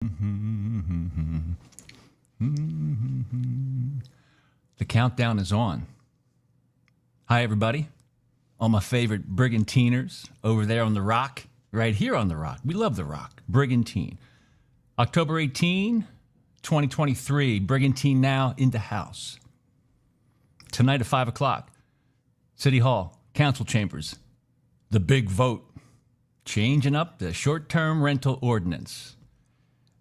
The countdown is on. Hi, everybody. All my favorite Brigantiners over there on the Rock, right here on the Rock. We love the Rock. Brigantine. October 18, 2023. Brigantine now in the house. Tonight at 5 o'clock. City Hall, council chambers. The big vote. Changing up the short-term rental ordinance.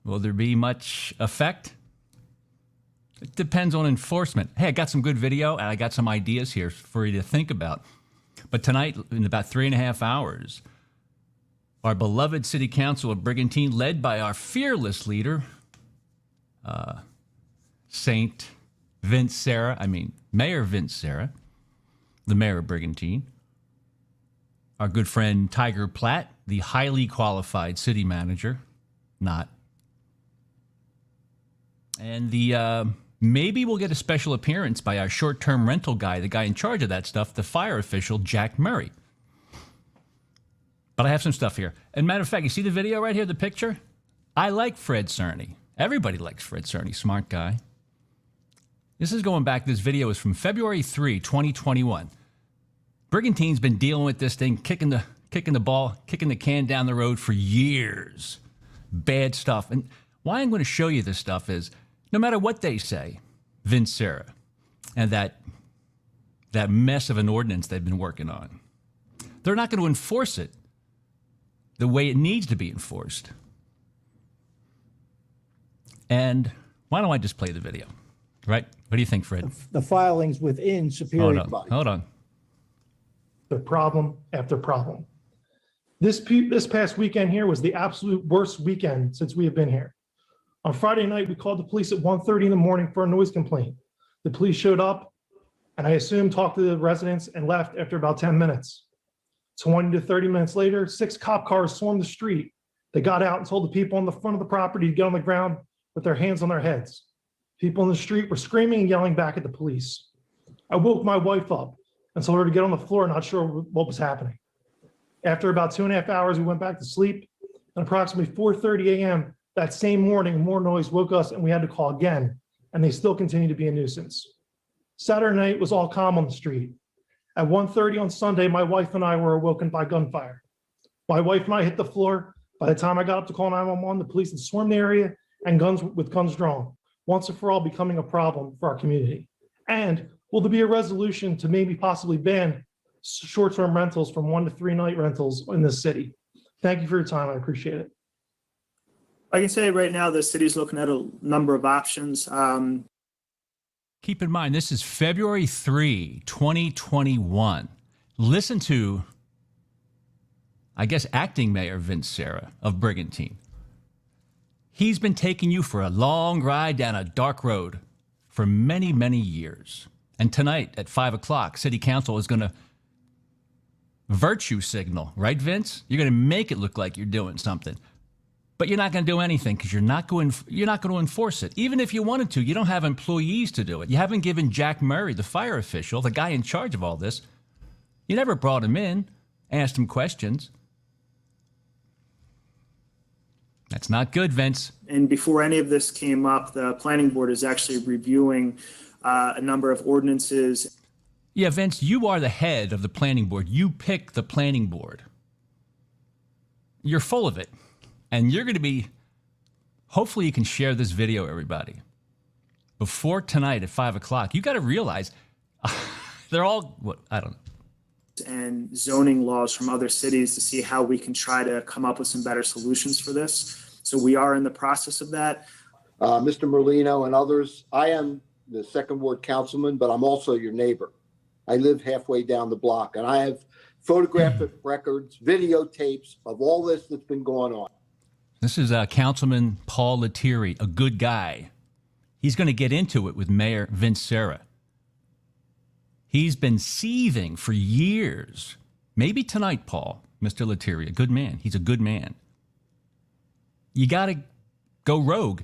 Will there be much effect? It depends on enforcement. Hey, I got some good video, and I got some ideas here for you to think about. But tonight, in about 3.5 hours, our beloved City Council of Brigantine, led by our fearless leader, Mayor Vince Serra, the mayor of Brigantine, our good friend Tiger Platt, the highly qualified city manager, and maybe we'll get a special appearance by our short-term rental guy, the guy in charge of that stuff, the fire official, Jack Murray. But I have some stuff here. And matter of fact, you see the video right here, the picture? I like Fred Cerny. Everybody likes Fred Cerny, smart guy. This video is from February 3, 2021. Brigantine's been dealing with this thing, kicking the can down the road for years. Bad stuff. And why I'm going to show you this stuff is, no matter what they say, Vince Serra, and that mess of an ordinance they've been working on, they're not going to enforce it the way it needs to be enforced. And why don't I just play the video, right? What do you think, Fred? The filings within Superior Body. Hold on. The problem after problem. This past weekend here was the absolute worst weekend since we have been here. On Friday night, we called the police at 1:30 in the morning for a noise complaint. The police showed up, and I assume talked to the residents and left after about 10 minutes. 20 to 30 minutes later, 6 cop cars swarmed the street. They got out and told the people on the front of the property to get on the ground with their hands on their heads. People in the street were screaming and yelling back at the police. I woke my wife up and told her to get on the floor, not sure what was happening. After about 2.5 hours, we went back to sleep. And approximately 4:30 a.m. that same morning, more noise woke us and we had to call again. And they still continue to be a nuisance. Saturday night was all calm on the street. At 1:30 on Sunday, my wife and I were awoken by gunfire. My wife and I hit the floor. By the time I got up to call 911, the police had swarmed the area and guns drawn, once and for all becoming a problem for our community. And will there be a resolution to maybe possibly ban short-term rentals from 1 to 3 night rentals in this city? Thank you for your time. I appreciate it. I can say right now the city's looking at a number of options. Keep in mind, this is February 3, 2021. Listen to, I guess, acting Mayor Vince Serra of Brigantine. He's been taking you for a long ride down a dark road for many, many years. And tonight at 5 o'clock, City Council is going to virtue signal, right, Vince? You're going to make it look like you're doing something. But you're not going to do anything because you're not going to enforce it. Even if you wanted to, you don't have employees to do it. You haven't given Jack Murray, the fire official, the guy in charge of all this, you never brought him in, asked him questions. That's not good, Vince. And before any of this came up, the planning board is actually reviewing a number of ordinances. Yeah, Vince, you are the head of the planning board. You pick the planning board. You're full of it. And you're going to be, hopefully you can share this video, everybody. Before tonight at 5 o'clock, you got to realize they're all, I don't know. And zoning laws from other cities to see how we can try to come up with some better solutions for this. So we are in the process of that. Mr. Merlino and others, I am the second ward councilman, but I'm also your neighbor. I live halfway down the block, and I have photographic records, videotapes of all this that's been going on. This is Councilman Paul Lettieri, a good guy. He's going to get into it with Mayor Vince Serra. He's been seething for years. Maybe tonight, Paul, Mr. Lettieri, a good man. He's a good man. You got to go rogue.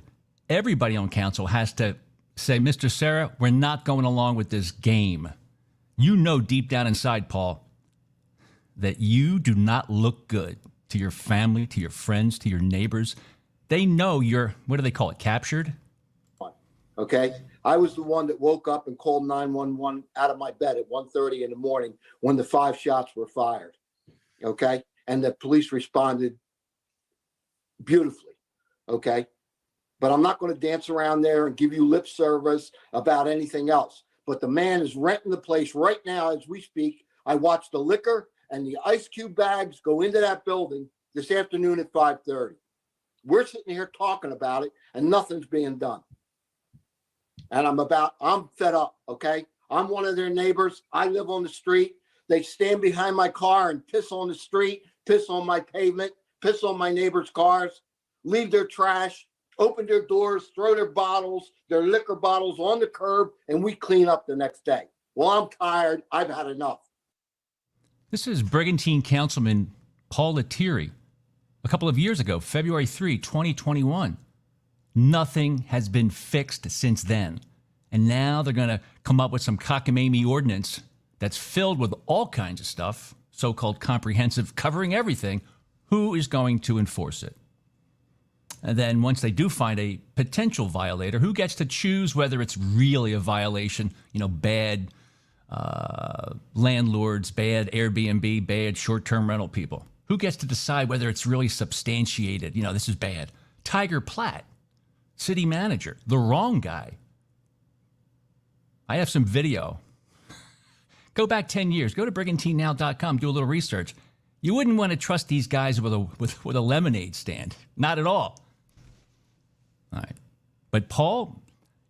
Everybody on council has to say, Mr. Serra, we're not going along with this game. You know deep down inside, Paul, that you do not look good to your family, to your friends, to your neighbors. They know you're, what do they call it, captured? Okay? I was the one that woke up and called 911 out of my bed at 1:30 in the morning when the 5 shots were fired. Okay? And the police responded beautifully. Okay? But I'm not going to dance around there and give you lip service about anything else. But the man is renting the place right now as we speak. I watched the liquor and the ice cube bags go into that building this afternoon at 5:30. We're sitting here talking about it and nothing's being done. And I'm fed up, okay? I'm one of their neighbors. I live on the street. They stand behind my car and piss on the street, piss on my pavement, piss on my neighbors' cars, leave their trash, open their doors, throw their bottles, their liquor bottles on the curb, and we clean up the next day. Well, I'm tired. I've had enough. This is Brigantine Councilman Paul Lettieri a couple of years ago, February 3, 2021. Nothing has been fixed since then. And now they're going to come up with some cockamamie ordinance that's filled with all kinds of stuff, so-called comprehensive, covering everything. Who is going to enforce it? And then once they do find a potential violator, who gets to choose whether it's really a violation? You know, bad landlords, bad Airbnb, bad short-term rental people. Who gets to decide whether it's really substantiated? You know, this is bad. Tiger Platt, city manager, the wrong guy. I have some video. Go back 10 years. Go to brigantinenow.com, do a little research. You wouldn't want to trust these guys with a lemonade stand. Not at all. All right. But Paul,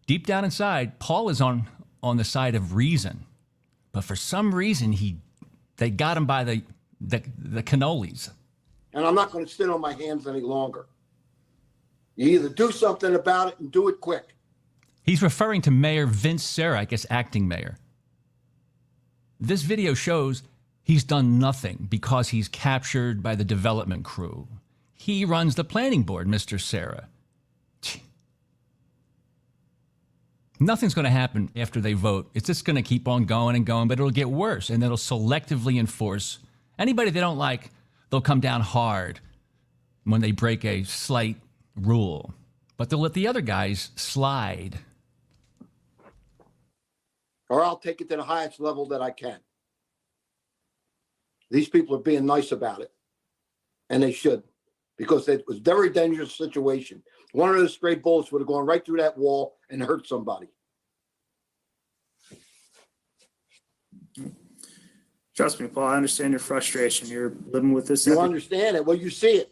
deep down inside, Paul is on the side of reason. But for some reason, they got him by the cannolis. And I'm not going to sit on my hands any longer. You either do something about it and do it quick. He's referring to Mayor Vince Serra, I guess acting mayor. This video shows he's done nothing because he's captured by the development crew. He runs the planning board, Mr. Serra. Nothing's going to happen after they vote. It's just going to keep on going and going, but it'll get worse, and it'll selectively enforce anybody they don't like. They'll come down hard when they break a slight rule, but they'll let the other guys slide. Or I'll take it to the highest level that I can. These people are being nice about it, and they should, because it was a very dangerous situation. One of those stray bullets would have gone right through that wall and hurt somebody. Trust me, Paul, I understand your frustration. You're living with this. You understand it. Well, you see it.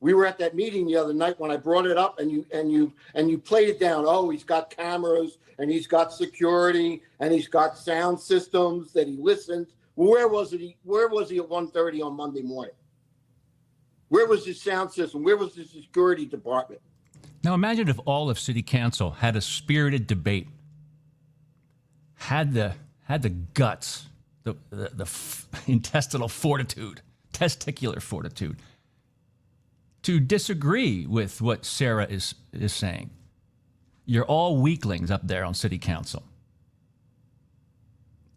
We were at that meeting the other night when I brought it up, and you played it down. Oh, he's got cameras, and he's got security, and he's got sound systems that he listens. Well, where was it? Where was he at 1:30 on Monday morning? Where was his sound system? Where was the security department? Now imagine if all of City Council had a spirited debate, had the guts, the intestinal fortitude, testicular fortitude, to disagree with what Sarah is saying. You're all weaklings up there on City Council.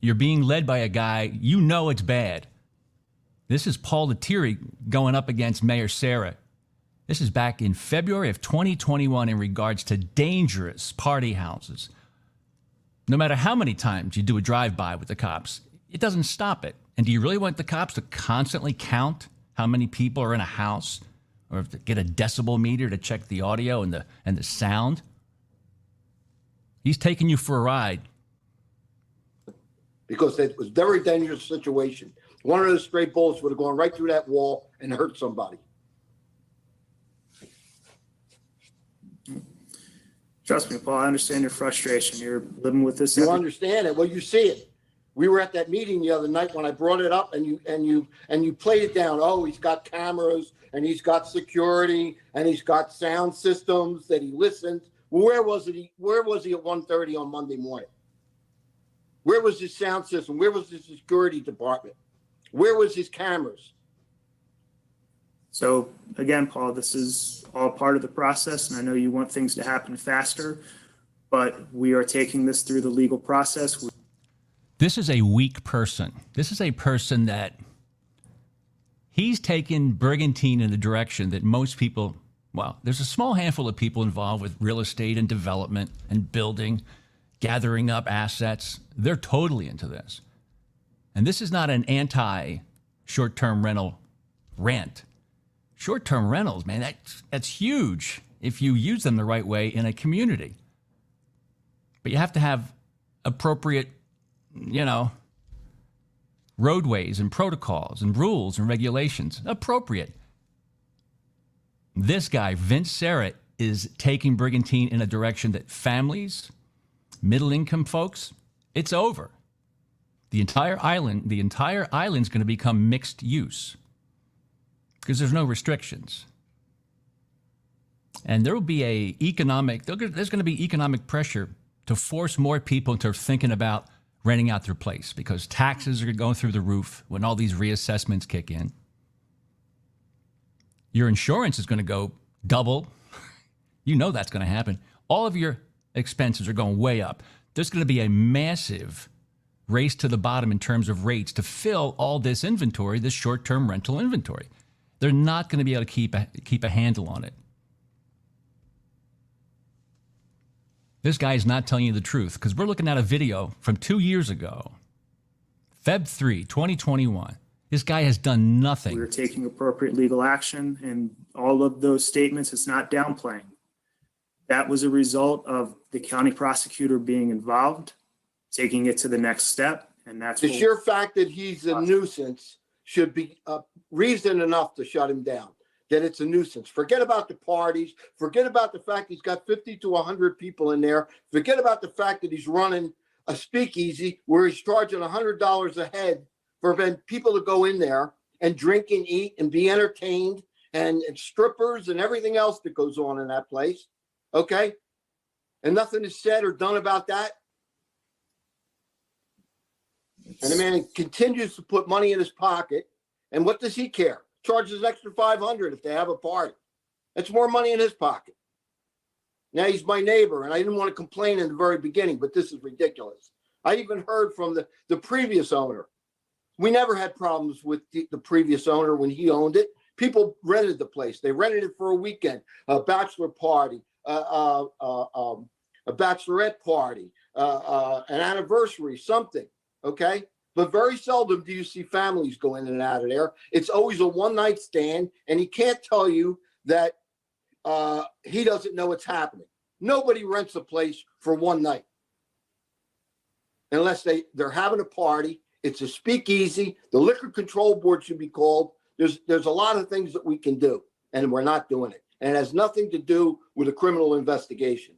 You're being led by a guy, you know it's bad. This is Paul Lettieri going up against Mayor Serra. This is back in February of 2021 in regards to dangerous party houses. No matter how many times you do a drive-by with the cops, it doesn't stop it. And do you really want the cops to constantly count how many people are in a house, or to get a decibel meter to check the audio and the sound? He's taking you for a ride. Because it was a very dangerous situation. One of those stray bullets would have gone right through that wall and hurt somebody. Trust me, Paul, I understand your frustration. You're living with this. You understand it. Well, you see it. We were at that meeting the other night when I brought it up, and you played it down. Oh, he's got cameras, and he's got security, and he's got sound systems that he listens. Well, where was it? Where was he at 1:30 on Monday morning? Where was his sound system? Where was his security department? Where was his cameras? So again, Paul, this is all part of the process, and I know you want things to happen faster, but we are taking this through the legal process. This is a weak person. This is a person that he's taken Brigantine in the direction that most people Well, there's a small handful of people involved with real estate and development and building, gathering up assets. They're totally into this. And this is not an anti-short-term rental rant. Short-term rentals, man, that's huge if you use them the right way in a community. But you have to have appropriate, roadways and protocols and rules and regulations. Appropriate. This guy, Vince Serra, is taking Brigantine in a direction that families, middle-income folks, it's over. The entire island's going to become mixed use because there's no restrictions. And there's going to be economic pressure to force more people into thinking about renting out their place because taxes are going through the roof when all these reassessments kick in. Your insurance is going to go double. You know that's going to happen. All of your expenses are going way up. There's going to be a massive race to the bottom in terms of rates to fill all this inventory, this short-term rental inventory. They're not going to be able to keep a handle on it. This guy is not telling you the truth because we're looking at a video from 2 years ago, Feb 3, 2021. This guy has done nothing. We're taking appropriate legal action, and all of those statements, it's not downplaying. That was a result of the county prosecutor being involved, taking it to the next step, and that's The sheer fact that he's a nuisance should be reason enough to shut him down. That it's a nuisance. Forget about the parties. Forget about the fact he's got 50 to 100 people in there. Forget about the fact that he's running a speakeasy where he's charging $100 a head for people to go in there and drink and eat and be entertained and strippers and everything else that goes on in that place. Okay? And nothing is said or done about that. And the man continues to put money in his pocket. And what does he care? Charges an extra $500 if they have a party. That's more money in his pocket. Now he's my neighbor, and I didn't want to complain in the very beginning, but this is ridiculous. I even heard from the previous owner. We never had problems with the previous owner when he owned it. People rented the place. They rented it for a weekend, a bachelor party, a bachelorette party, an anniversary, something, okay? But very seldom do you see families go in and out of there. It's always a one-night stand, and he can't tell you that he doesn't know what's happening. Nobody rents a place for one night unless they're having a party. It's a speakeasy. The Liquor Control Board should be called. There's a lot of things that we can do, and we're not doing it. And it has nothing to do with a criminal investigation.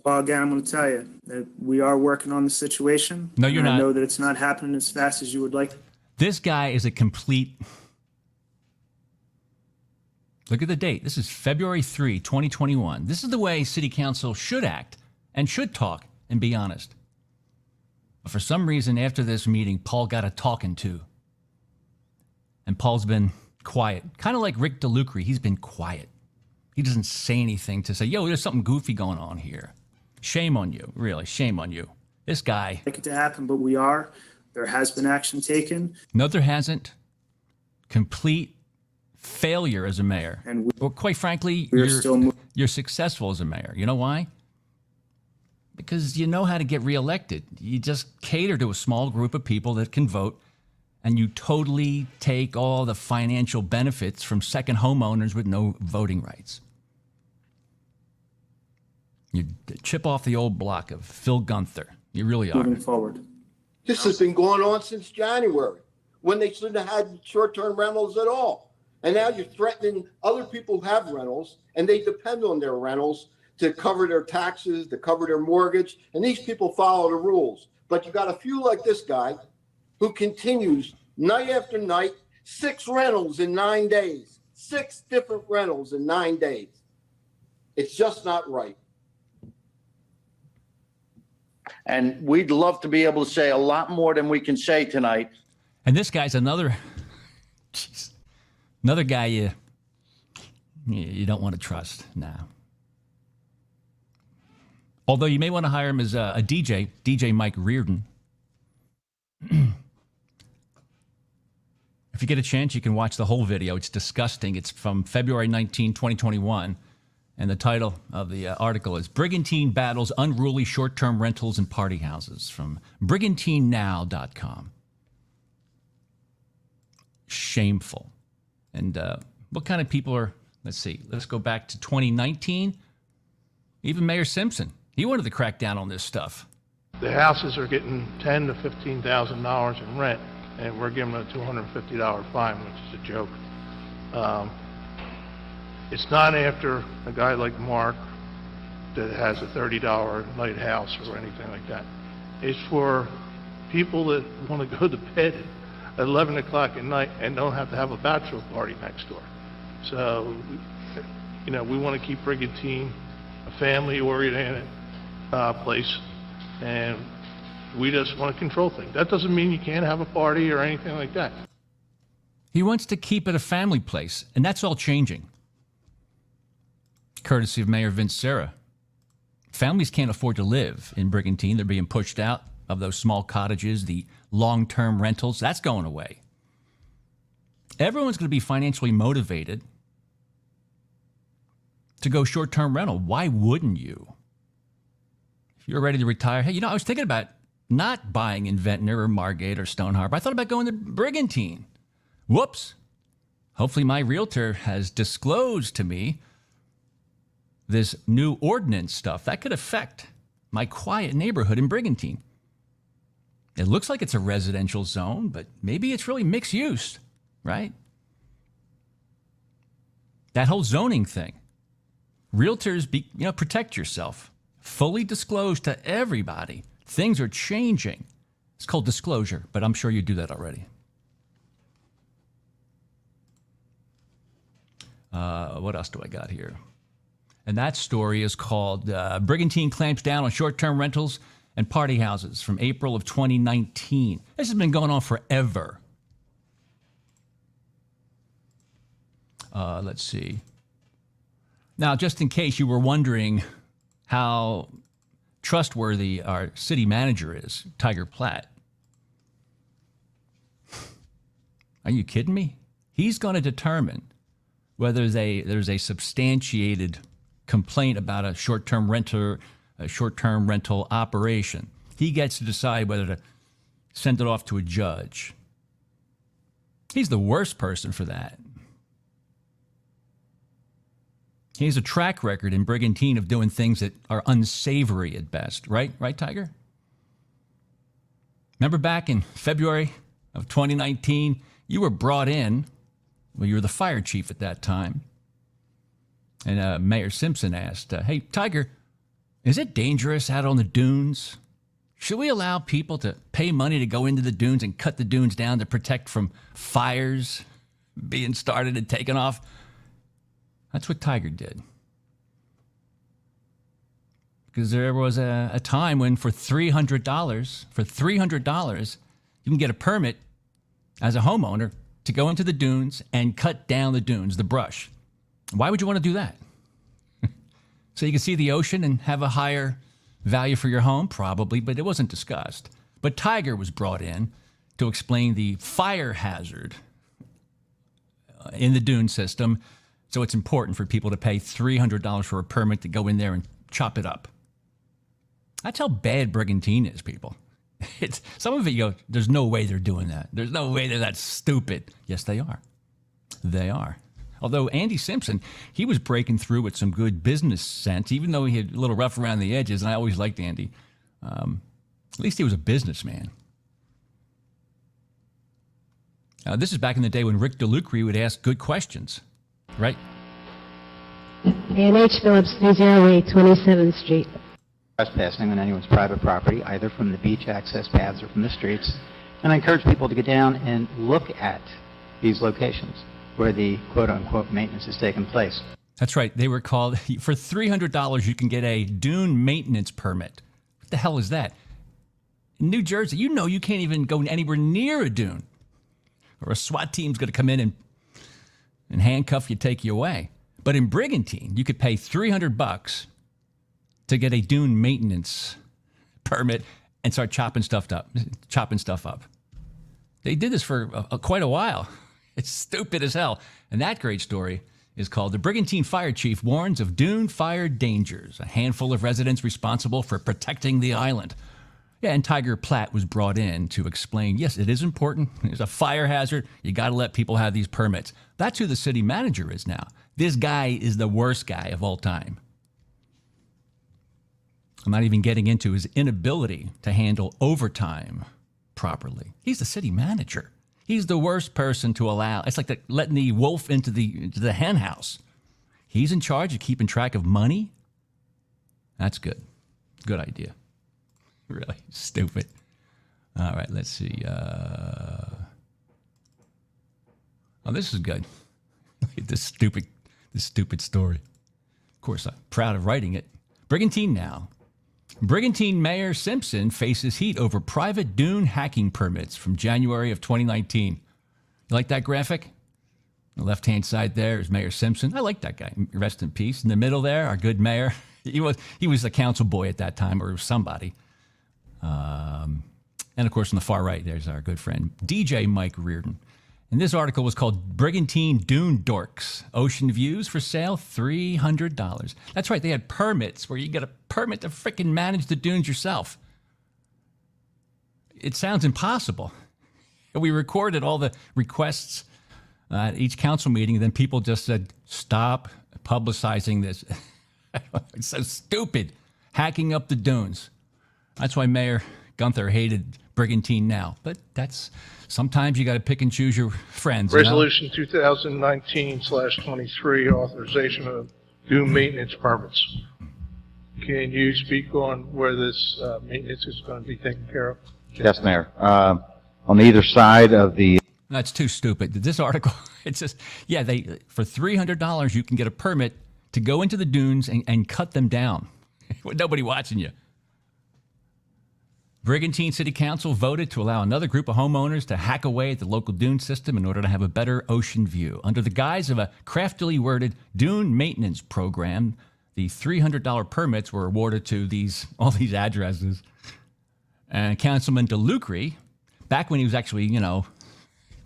Well, again, I'm going to tell you that we are working on the situation. No, you're not. I know that it's not happening as fast as you would like. This guy is a complete... Look at the date. This is February 3, 2021. This is the way City Council should act and should talk and be honest. But for some reason, after this meeting, Paul got a talking to. And Paul's been quiet. Kind of like Rick DeLucre. He's been quiet. He doesn't say anything to say, yo, there's something goofy going on here. Shame on you. Really, shame on you. This guy. Like it to happen, but we are. There has been action taken. No, there hasn't. Complete failure as a mayor. And well, quite frankly, you're successful as a mayor. You know why? Because you know how to get reelected. You just cater to a small group of people that can vote, and you totally take all the financial benefits from second homeowners with no voting rights. You chip off the old block of Phil Gunther. You really are. Moving forward. This has been going on since January, when they shouldn't have had short-term rentals at all. And now you're threatening other people who have rentals, and they depend on their rentals to cover their taxes, to cover their mortgage, and these people follow the rules. But you got a few like this guy who continues night after night, 6 rentals in 9 days, 6 different rentals in 9 days. It's just not right. And we'd love to be able to say a lot more than we can say tonight. And this guy's another guy you don't want to trust now. Although you may want to hire him as a DJ Mike Reardon. If If you get a chance, you can watch the whole video. It's disgusting. It's from February 19, 2021. And the title of the article is Brigantine Battles Unruly Short-Term Rentals and Party Houses from BrigantineNow.com. Shameful. And what kind of people are, let's see, let's go back to 2019. Even Mayor Simpson, he wanted to crack down on this stuff. The houses are getting $10,000 to $15,000 in rent, and we're giving them a $250 fine, which is a joke. It's not after a guy like Mark that has a $30 a night house or anything like that. It's for people that want to go to bed at 11 o'clock at night and don't have to have a bachelor party next door. So, you know, we want to keep Brigantine a family-oriented place, and we just want to control things. That doesn't mean you can't have a party or anything like that. He wants to keep it a family place, and that's all changing. Courtesy of Mayor Vince Serra. Families can't afford to live in Brigantine. They're being pushed out of those small cottages, the long-term rentals. That's going away. Everyone's going to be financially motivated to go short-term rental. Why wouldn't you? If you're ready to retire, hey, you know, I was thinking about not buying in Ventnor or Margate or Stone Harbor. I thought about going to Brigantine. Whoops. Hopefully my realtor has disclosed to me this new ordinance stuff that could affect my quiet neighborhood in Brigantine. It looks like it's a residential zone, but maybe it's really mixed use, right? That whole zoning thing. Realtors, protect yourself. Fully disclose to everybody. Things are changing. It's called disclosure, but I'm sure you do that already. What else do I got here? And that story is called Brigantine Clamps Down on Short-Term Rentals and Party Houses from April of 2019. This has been going on forever. Let's see. Now, just in case you were wondering how trustworthy our city manager is, Tiger Platt. Are you kidding me? He's going to determine whether there's a substantiated complaint about a short-term rental operation. He gets to decide whether to send it off to a judge. He's the worst person for that. He has a track record in Brigantine of doing things that are unsavory at best. Right, Tiger? Remember back in February of 2019, you were brought in, well, you were the fire chief at that time, and Mayor Simpson asked, hey, Tiger, is it dangerous out on the dunes? Should we allow people to pay money to go into the dunes and cut the dunes down to protect from fires being started and taken off? That's what Tiger did. Because there was a time when for $300, you can get a permit as a homeowner to go into the dunes and cut down the dunes, the brush. Why would you want to do that? So you can see the ocean and have a higher value for your home? Probably, but it wasn't discussed. But Tiger was brought in to explain the fire hazard in the dune system. So it's important for people to pay $300 for a permit to go in there and chop it up. That's how bad Brigantine is, people. It's some of it, you go, there's no way they're doing that. There's no way they're that stupid. Yes, they are. They are. Although Andy Simpson, he was breaking through with some good business sense, even though he had a little rough around the edges, and I always liked Andy. At least he was a businessman. This is back in the day when Rick DeLucre would ask good questions, right? A&H Phillips, 308 27th Street. Trespassing on anyone's private property, either from the beach access paths or from the streets. And I encourage people to get down and look at these locations where the quote-unquote maintenance is taking place. That's right. They were called, for $300, you can get a dune maintenance permit. What the hell is that? In New Jersey, you know you can't even go anywhere near a dune, or a SWAT team's going to come in and handcuff you, take you away. But in Brigantine, you could pay $300 to get a dune maintenance permit and start chopping stuff up. They did this for quite a while. It's stupid as hell. And that great story is called "The Brigantine Fire Chief Warns of Dune Fire Dangers. A handful of residents responsible for protecting the island." Yeah, and Tiger Platt was brought in to explain, yes, it is important. There's a fire hazard. You got to let people have these permits. That's who the city manager is now. This guy is the worst guy of all time. I'm not even getting into his inability to handle overtime properly. He's the city manager. He's the worst person to allow. It's like letting the wolf into the hen house. He's in charge of keeping track of money. That's good. Good idea. Really stupid. All right, let's see. Oh, this is good. Look at this stupid story. Of course, I'm proud of writing it. Brigantine now. Brigantine Mayor Simpson faces heat over private dune hacking permits from January of 2019. You like that graphic? The left-hand side there is Mayor Simpson. I like that guy. Rest in peace. In the middle there, our good mayor. He was a council boy at that time, or somebody. And of course, on the far right, there's our good friend, DJ Mike Reardon. And this article was called "Brigantine Dune Dorks. Ocean Views for Sale, $300. That's right, they had permits where you get a permit to frickin' manage the dunes yourself. It sounds impossible. We recorded all the requests at each council meeting, and then people just said, stop publicizing this. It's so stupid. Hacking up the dunes. That's why Mayor Gunther hated Brigantine now. But sometimes you got to pick and choose your friends. Resolution 2019/23, authorization of dune maintenance permits. Can you speak on where this maintenance is going to be taken care of? Yes, Mayor. On either side of the... That's too stupid. This article, it's just, yeah, for $300, you can get a permit to go into the dunes and cut them down with nobody watching you. Brigantine City Council voted to allow another group of homeowners to hack away at the local dune system in order to have a better ocean view. Under the guise of a craftily worded dune maintenance program, the $300 permits were awarded to all these addresses. And Councilman DeLucre, back when he was actually,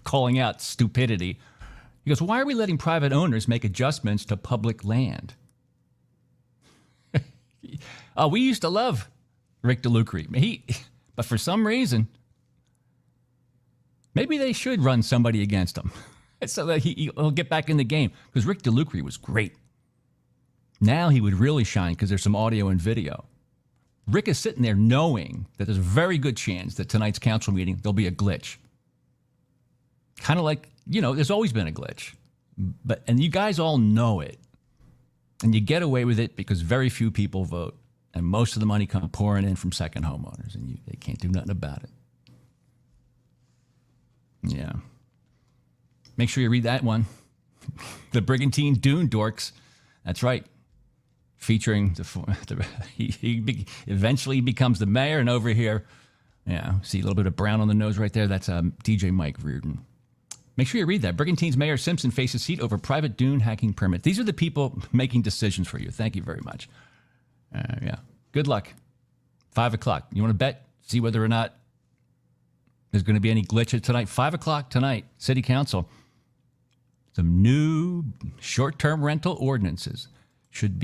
calling out stupidity, he goes, "Why are we letting private owners make adjustments to public land?" Oh, we used to love Rick DeLucre. But for some reason, maybe they should run somebody against him so that he'll get back in the game. Because Rick DeLucre was great. Now he would really shine because there's some audio and video. Rick is sitting there knowing that there's a very good chance that tonight's council meeting, there'll be a glitch. Kind of like, there's always been a glitch. And you guys all know it. And you get away with it because very few people vote. And most of the money comes pouring in from second homeowners, and they can't do nothing about it. Yeah. Make sure you read that one. The Brigantine Dune Dorks. That's right. Featuring he eventually becomes the mayor, and over here, see a little bit of brown on the nose right there. That's DJ Mike Reardon. Make sure you read that. Brigantine's Mayor Simpson faces heat over private dune hacking permit. These are the people making decisions for you. Thank you very much. Good luck. 5 o'clock. You want to bet? See whether or not there's going to be any glitches tonight. 5 o'clock tonight, City Council. Some new short-term rental ordinances should be